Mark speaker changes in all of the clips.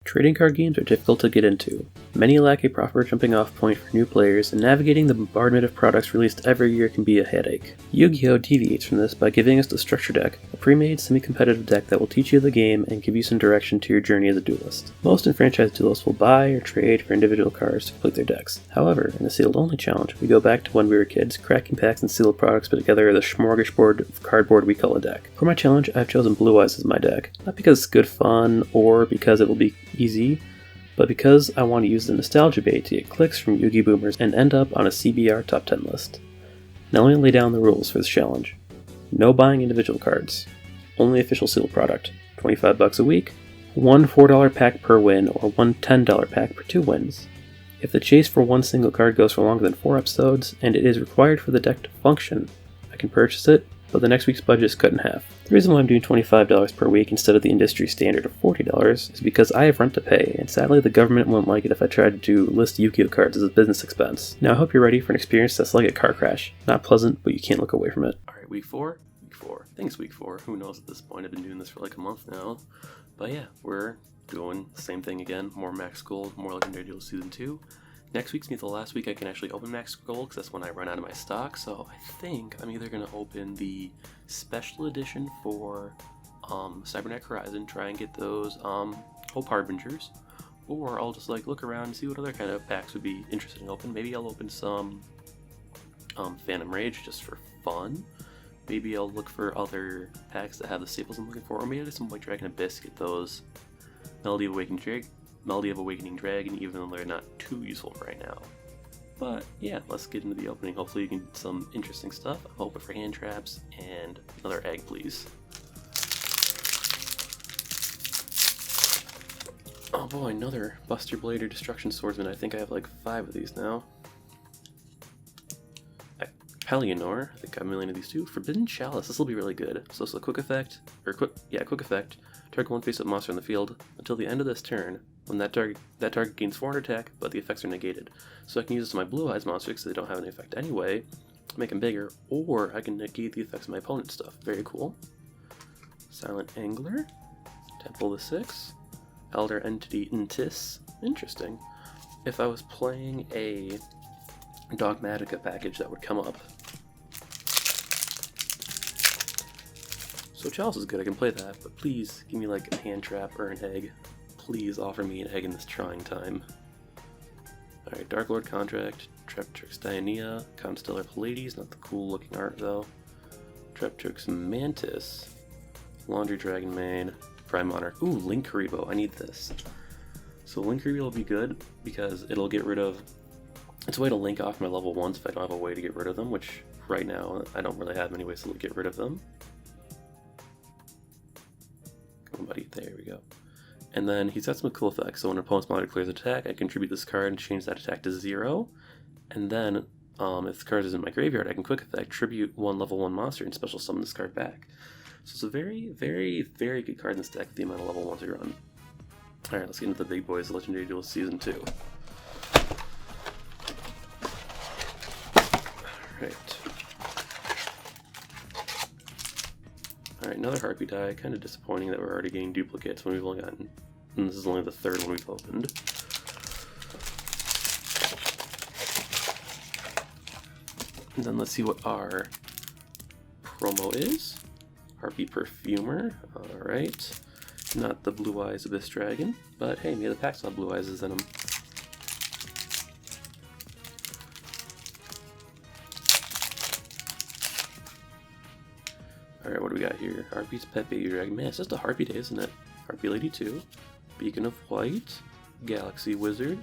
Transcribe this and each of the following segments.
Speaker 1: Trading card games are difficult to get into. Many lack a proper jumping off point for new players, and navigating the bombardment of products released every year can be a headache. Yu-Gi-Oh! Deviates from this by giving us the Structure Deck, a pre-made semi-competitive deck that will teach you the game and give you some direction to your journey as a duelist. Most enfranchised duelists will buy or trade for individual cards to complete their decks. However, in the sealed-only challenge, we go back to when we were kids, cracking packs and sealed products put together as a smorgasbord of cardboard we call a deck. For my challenge, I've chosen Blue Eyes as my deck, not because it's good fun or because it will be easy, but because I want to use the nostalgia bait to get clicks from Yugi boomers and end up on a CBR top 10 list. Now let me lay down the rules for this challenge. No buying individual cards. Only official sealed product. $25 a week. One $4 pack per win or one $10 pack per 2 wins. If the chase for one single card goes for longer than 4 episodes and it is required for the deck to function, I can purchase it, but the next week's budget is cut in half. The reason why I'm doing $25 per week instead of the industry standard of $40 is because I have rent to pay, and sadly the government won't like it if I tried to list Yu-Gi-Oh! Cards as a business expense. Now I hope you're ready for an experience that's like a car crash. Not pleasant, but you can't look away from it. Alright, week 4? Week 4. I think it's week 4. Who knows at this point? I've been doing this for like a month now. But yeah, we're doing the same thing again. More Max Gold, more Legendary Duel Season 2. Next week's gonna be the last week I can actually open Max Gold, because that's when I run out of my stock, so I think I'm either going to open the special edition for Cybernetic Horizon, try and get those Hope Harbingers, or I'll just like look around and see what other kind of packs would be interesting to open. Maybe I'll open some Phantom Rage just for fun. Maybe I'll look for other packs that have the staples I'm looking for, or maybe I'll get some White Dragon Abyss, get those Melody of Awakening Dragon, even though they're not too useful right now. But yeah, let's get into the opening. Hopefully you can get some interesting stuff. I'm hoping for hand traps and another egg, please. Oh boy, another Buster Blade or Destruction Swordsman. I think I have like 5 of these now. Pelionor, I think I have a million of these too. Forbidden Chalice, this will be really good. So it's a quick effect. Target one face-up monster on the field until the end of this turn. When that target gains 400 attack, but the effects are negated. So I can use this to my Blue Eyes monster because they don't have any effect anyway, make them bigger, or I can negate the effects of my opponent's stuff. Very cool. Silent Angler, Temple of the Six, Elder Entity Intis. Interesting. If I was playing a Dogmatica package, that would come up. So Chalice is good, I can play that, but please give me like a hand trap or an egg. Please offer me an egg in this trying time. Alright, Dark Lord Contract, Treptrix Dianea, Constellar Pallades, not the cool looking art though. Treptrix Mantis, Laundry Dragon Mane, Prime Monarch. Ooh, Link Karibo, I need this. So Link Karibo will be good because it'll get rid of... It's a way to link off my level 1s if I don't have a way to get rid of them, which right now I don't really have many ways to get rid of them. Come on buddy, there we go. And then he's got some cool effects. So when an opponent's monster declares attack, I contribute this card and change that attack to 0. And then, if the card is in my graveyard, I can quick effect, tribute one level 1 monster and special summon this card back. So it's a very, very, very good card in this deck with the amount of level 1s we run. Alright, let's get into the big boys, Legendary Duel Season 2. Alright, another Harpy die. Kind of disappointing that we're already getting duplicates when we've only gotten... And this is only the 3rd one we've opened. And then let's see what our promo is. Harpy Perfumer. Alright. Not the Blue Eyes Abyss Dragon, but hey, maybe the packs will have Blue Eyes in them. Alright, what do we got here? Harpy's Pet Baby Dragon. Man, it's just a Harpy day, isn't it? Harpy Lady 2, Beacon of White, Galaxy Wizard,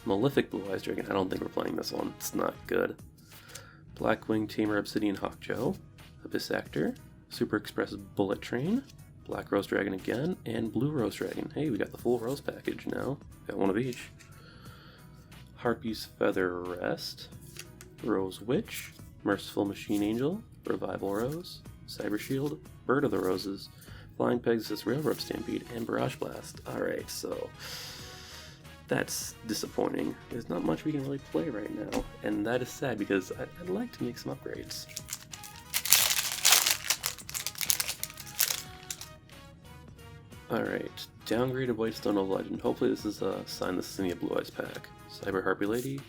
Speaker 1: Malefic Blue Eyes Dragon. I don't think we're playing this one. It's not good. Blackwing Tamer Obsidian Hawkjoe, Abyss Actor, Super Express Bullet Train, Black Rose Dragon again, and Blue Rose Dragon. Hey, we got the full Rose package now. Got one of each. Harpy's Feather Rest, Rose Witch, Merciful Machine Angel, Revival Rose, Cyber Shield, Bird of the Roses, Flying Pegasus Railroad Stampede, and Barrage Blast. Alright, so that's disappointing. There's not much we can really play right now, and that is sad because I'd like to make some upgrades. Alright, downgraded Whitestone of Legend. Hopefully this is a sign this is in the Blue Eyes pack. Cyber Harpy Lady,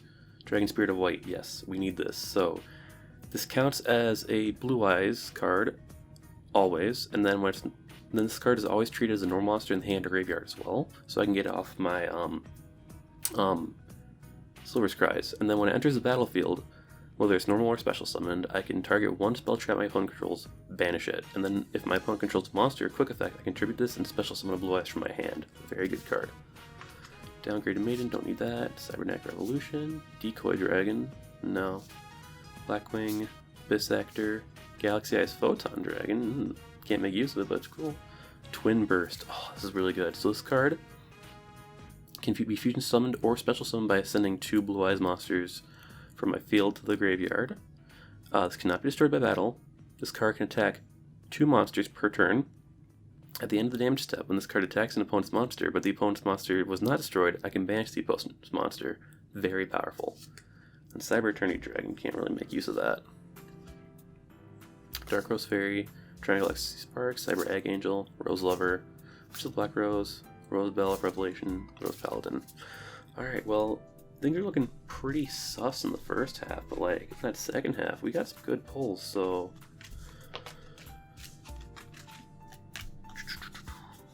Speaker 1: Dragon Spirit of White, yes, we need this. So, this counts as a Blue Eyes card, always, and then then this card is always treated as a normal monster in the hand or graveyard as well, so I can get it off my Silver Scries. And then when it enters the battlefield, whether it's normal or special summoned, I can target one spell trap my opponent controls, banish it, and then if my opponent controls a monster, quick effect, I can tribute this and special summon a Blue Eyes from my hand. Very good card. Downgraded Maiden, don't need that. Cybernetic Revolution, Decoy Dragon, no. Blackwing, Abyss Actor, Galaxy Eyes Photon Dragon, can't make use of it, but it's cool. Twin Burst, oh, this is really good. So this card can be fusion summoned or special summoned by sending 2 Blue Eyes monsters from my field to the graveyard. This cannot be destroyed by battle. This card can attack 2 monsters per turn. At the end of the damage step, when this card attacks an opponent's monster, but the opponent's monster was not destroyed, I can banish the opponent's monster. Very powerful. And Cyber Eternity Dragon, can't really make use of that. Dark Rose Fairy, Triangle X Spark, Cyber Egg Angel, Rose Lover, which is Black Rose, Rose Bell of Revelation, Rose Paladin. Alright, well, things are looking pretty sus in the first half, but like, in that second half, we got some good pulls, so...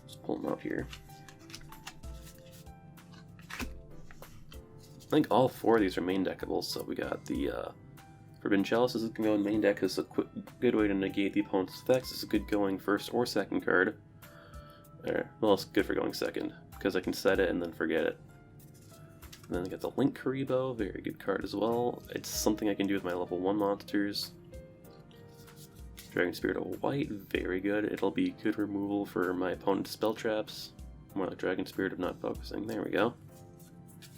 Speaker 1: Let's pull them out here. I think all 4 of these are main deckables, so we got the Forbidden Chalice is going to go in main deck because it's a good way to negate the opponent's effects. It's a good going first or second card. Well, it's good for going second, because I can set it and then forget it. And then I got the Link Karibo, very good card as well. It's something I can do with my level 1 monsters. Dragon Spirit of White, very good. It'll be good removal for my opponent's spell traps. More like Dragon Spirit of not focusing, there we go.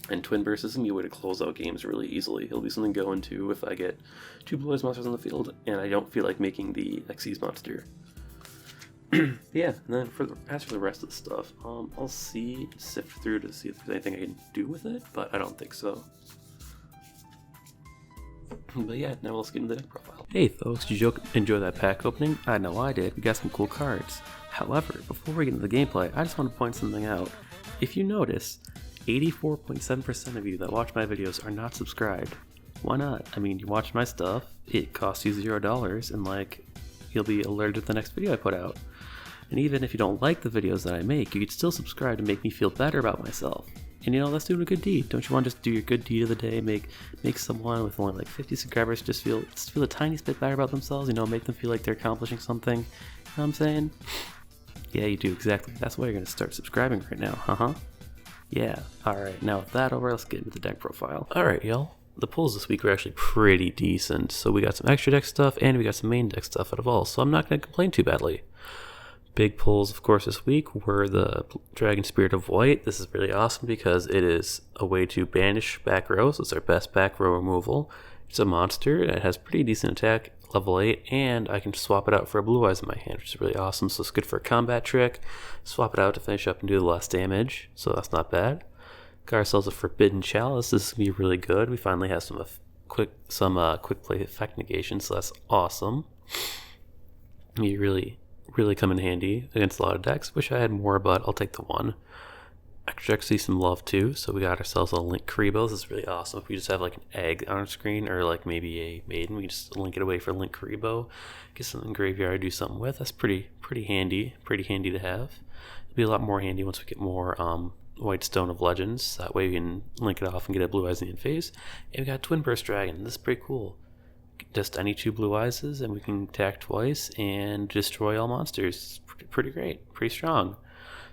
Speaker 1: And Twin Burst is going to be a way to close out games really easily. It'll be something to go into if I get 2 Blue Eyes monsters on the field, and I don't feel like making the Xyz monster. Yeah, and then as for the rest of the stuff, I'll sift through to see if there's anything I can do with it, but I don't think so. But yeah, now let's get into the deck profile. Hey folks, did you enjoy that pack opening? I know I did, we got some cool cards. However, before we get into the gameplay, I just want to point something out. If you notice, 84.7% of you that watch my videos are not subscribed. Why not? I mean, you watch my stuff, it costs you $0, and like, you'll be alerted to the next video I put out. And even if you don't like the videos that I make, you could still subscribe to make me feel better about myself. And you know, that's doing a good deed. Don't you want to just do your good deed of the day, make someone with only like 50 subscribers just feel a tiny bit better about themselves, you know, make them feel like they're accomplishing something. You know what I'm saying? Yeah, you do, exactly. That's why you're going to start subscribing right now, Yeah, alright, now with that over, let's get into the deck profile. Alright, y'all. The pulls this week were actually pretty decent, so we got some extra deck stuff and we got some main deck stuff out of all, so I'm not going to complain too badly. Big pulls, of course, this week were the Dragon Spirit of White. This is really awesome because it is a way to banish back rows. It's our best back row removal. It's a monster. It has pretty decent attack, level 8, and I can swap it out for a Blue Eyes in my hand, which is really awesome. So it's good for a combat trick. Swap it out to finish up and do the less damage, so that's not bad. Got ourselves a Forbidden Chalice. This is going to be really good. We finally have some quick play effect negation, so that's awesome. You really come in handy against a lot of decks. Wish I had more, but I'll take the one. Extra decks see some love too, so we got ourselves a Link Karibo. This is really awesome. If we just have like an egg on our screen or like maybe a maiden, we can just link it away for Link Karibo, get something in graveyard, do something with. That's pretty handy to have. It'll be a lot more handy once we get more Whitestone of Legends. That way we can link it off and get a Blue Eyes in the end phase. And we got Twin Burst Dragon. This is pretty cool. Just any 2 Blue Eyes and we can attack twice and destroy all monsters. Pretty great, pretty strong.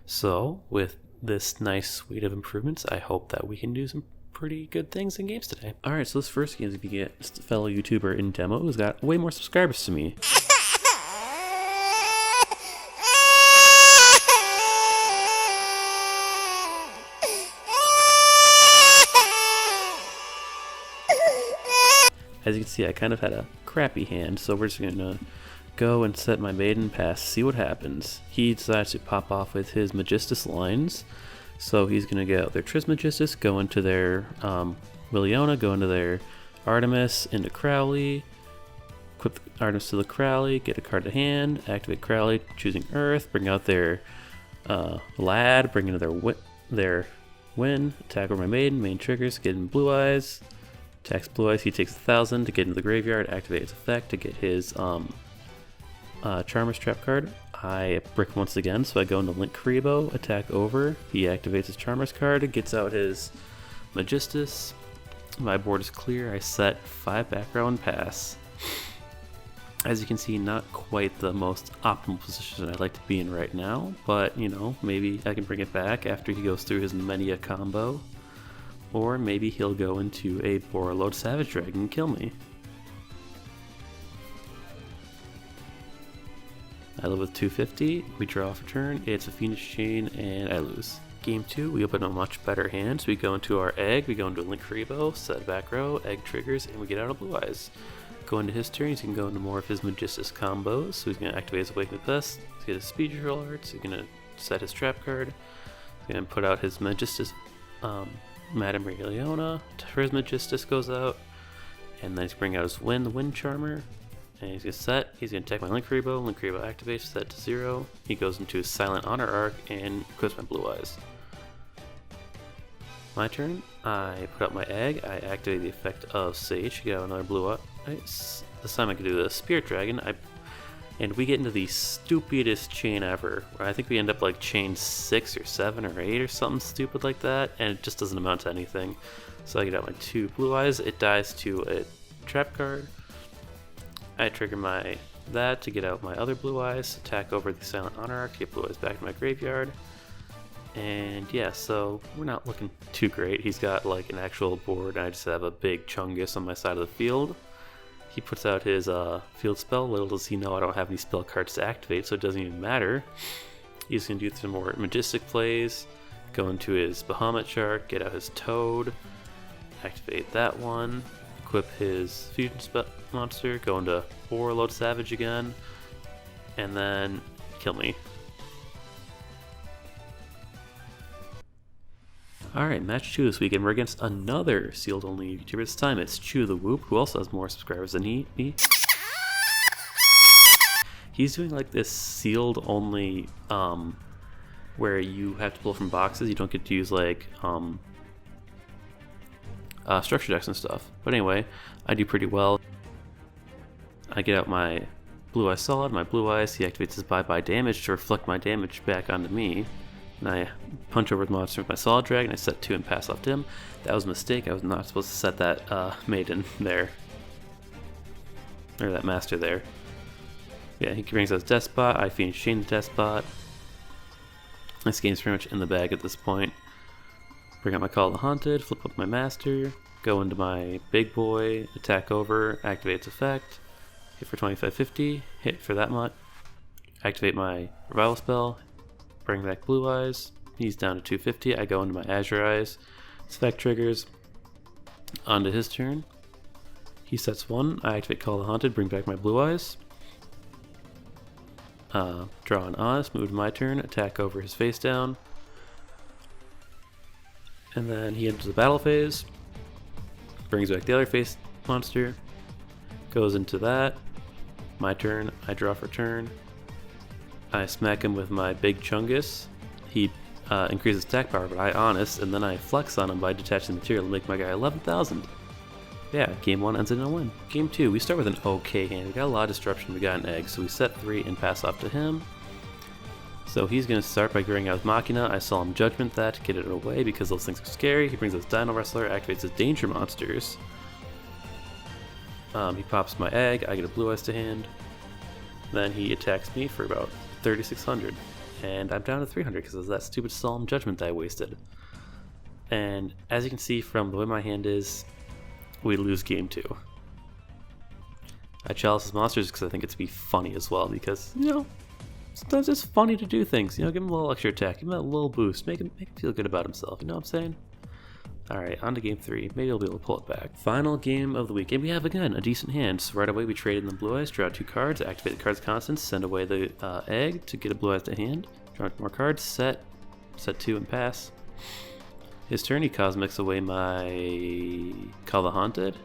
Speaker 1: So with this nice suite of improvements, I hope that we can do some pretty good things in games today. Alright, so this first game is if you get a fellow YouTuber in demo who's got way more subscribers to me. As you can see, I kind of had a crappy hand, so we're just going to go and set my Maiden Pass, see what happens. He decides to pop off with his Magistus lines, so he's going to get out their Trismegistus, go into their Liliana, go into their Artemis, into Crowley, equip Artemis to the Crowley, get a card to hand, activate Crowley, choosing Earth, bring out their Lad, bring into their win, attack over my main triggers, get in Blue Eyes, attacks Blue Eyes, he takes 1,000 to get into the graveyard, activate its effect to get his Charmer's Trap card. I brick once again, so I go into Link Karibo, attack over, he activates his Charmer's card, gets out his Magistus, my board is clear, I set 5 back row and pass. As you can see, not quite the most optimal position I'd like to be in right now, but you know, maybe I can bring it back after he goes through his Mania combo, or maybe he'll go into a Borreload Savage Dragon and kill me. I live with 250, we draw off a turn, it's a Phoenix Chain, and I lose. Game 2, we open a much better hand, so we go into our egg, we go into a Link Karibo, set back row, egg triggers, and we get out of Blue Eyes. Go into his turn, he can go into more of his Magistus combos, so he's going to activate his Awakening Pest, get his Speed Control Arts, he's going to set his Trap card, he's going to put out his Magistus, Madame Leona, for his Magistus goes out, and then he's going to bring out his the Wind Charmer, and he's going to set, he's going to attack my Link Karibo activates, set to 0, he goes into his Silent Honor Arc, and equips my Blue Eyes. My turn, I put out my egg, I activate the effect of Sage, get out another Blue Eye. This time I can do the Spirit Dragon, and we get into the stupidest chain ever, where I think we end up like chain 6 or 7 or 8 or something stupid like that, and it just doesn't amount to anything. So I get out my 2 Blue Eyes, it dies to a Trap card, I trigger that to get out my other Blue Eyes, attack over the Silent Honor Arc, get Blue Eyes back to my graveyard, and yeah, so we're not looking too great. He's got like an actual board, and I just have a big Chungus on my side of the field. He puts out his field spell, little does he know I don't have any spell cards to activate, so it doesn't even matter. He's going to do some more Magistic plays, go into his Bahamut Shark, get out his Toad, activate that one, equip his Fusion spell monster, go into Borreload Savage again, and then kill me. Alright, match 2 this weekend. We're against another sealed only YouTuber. This time it's Chew the Whoop, who also has more subscribers than me. He's doing like this sealed only, where you have to pull from boxes. You don't get to use like structure decks and stuff. But anyway, I do pretty well. I get out my Blue Eye Solid, my Blue Eyes. He activates his bye-bye damage to reflect my damage back onto me. And I punch over the monster with my Solid Dragon, I set 2 and pass off to him. That was a mistake, I was not supposed to set that maiden there. Or that master there. Yeah, he brings out his Despot, I Phoenix Chain the Despot. This game's pretty much in the bag at this point. Bring out my Call of the Haunted, flip up my master, go into my big boy, attack over, activate its effect, hit for 2550, hit for that much, activate my Revival spell, bring back Blue Eyes, he's down to 250, I go into my Azure Eyes, spec triggers, onto his turn, he sets 1, I activate Call of the Haunted, bring back my Blue Eyes, draw an Honest, move to my turn, attack over his face down, and then he enters the battle phase, brings back the other face monster, goes into that, my turn, I draw for turn, I smack him with my big Chungus, he increases attack power, but I Honest, and then I flex on him by detaching the material to make my guy 11,000. Yeah, game 1 ends in a win. Game 2, we start with an okay hand, we got a lot of disruption, we got an egg, so we set 3 and pass off to him. So he's going to start by bringing out his Machina, I Solemn Judgment that to get it away because those things are scary. He brings his Dino Wrestler, activates his Danger Monsters. He pops my egg, I get a Blue Eyes to hand. Then he attacks me for about 3,600. And I'm down to 300 because of that stupid Solemn Judgment that I wasted. And as you can see from the way my hand is, we lose game 2. I chalice his monsters because I think it's be funny as well because, you know, sometimes it's funny to do things, you know, give him a little extra attack, give him a little boost, make him feel good about himself, you know what I'm saying? Alright, on to game 3, maybe I'll be able to pull it back. Final game of the week, and we have again a decent hand, so right away we trade in the Blue Eyes, draw 2 cards, activate the card's constants, send away the egg to get a Blue Eyes to hand, draw more cards, set 2 and pass. His turn, he cosmics away my Call the Haunted,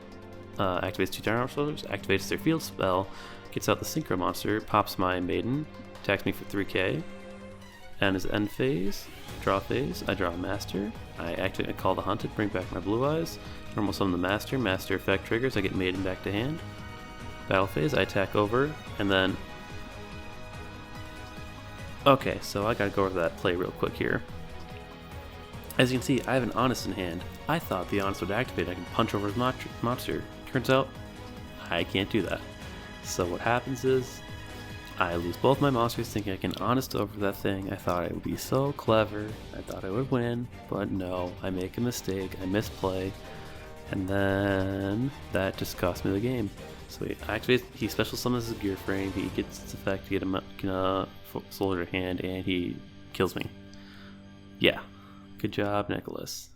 Speaker 1: activates 2 Dino Wrestlers, activates their field spell, gets out the Synchro Monster, pops my Maiden, attacks me for 3k. and his end phase, draw phase, I draw a master. I activate Call the Hunted, bring back my blue eyes. Normal summon the master, master effect triggers, I get Maiden back to hand. Battle phase, I attack over, and then... Okay, so I gotta go over that play real quick here. As you can see, I have an Honest in hand. I thought the Honest would activate, I can punch over his monster. Turns out, I can't do that. So what happens is, I lose both my monsters thinking I can Honest over that thing. I thought I would be so clever, I thought I would win, but no, I make a mistake, I misplay, and then that just cost me the game. So he special summons his gear frame, he gets its effect to get a soldier hand, and he kills me. Yeah, good job, Nicholas.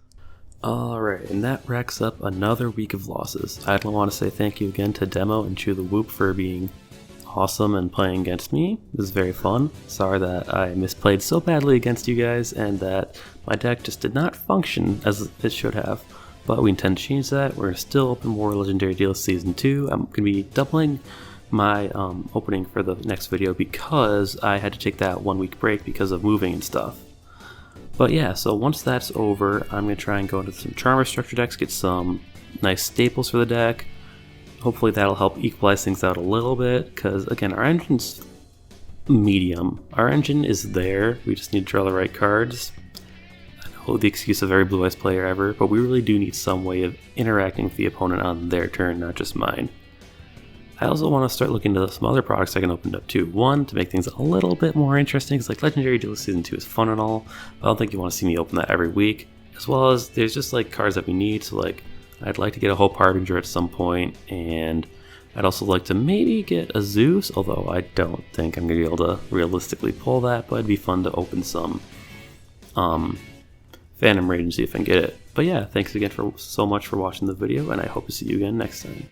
Speaker 1: Alright, and that racks up another week of losses. I want to say thank you again to Demo and Chew the Whoop for being awesome and playing against me. It was very fun. Sorry that I misplayed so badly against you guys and that my deck just did not function as it should have. But we intend to change that. We're still open War Legendary Deal Season 2. I'm going to be doubling my opening for the next video because I had to take that 1 week break because of moving and stuff. But yeah, so once that's over, I'm going to try and go into some Charmer structure decks, get some nice staples for the deck. Hopefully that'll help equalize things out a little bit, because again, our engine's medium. Our engine is there, we just need to draw the right cards. I know the excuse of every Blue Eyes player ever, but we really do need some way of interacting with the opponent on their turn, not just mine. I also want to start looking into some other products I can open up too. One, to make things a little bit more interesting, because like Legendary Duel Season 2 is fun and all, but I don't think you want to see me open that every week. As well as there's just like cards that we need, so like I'd like to get a Hope Harbinger at some point, and I'd also like to maybe get a Zeus, although I don't think I'm going to be able to realistically pull that, but it'd be fun to open some Phantom Rage and see if I can get it. But yeah, thanks again so much for watching the video, and I hope to see you again next time.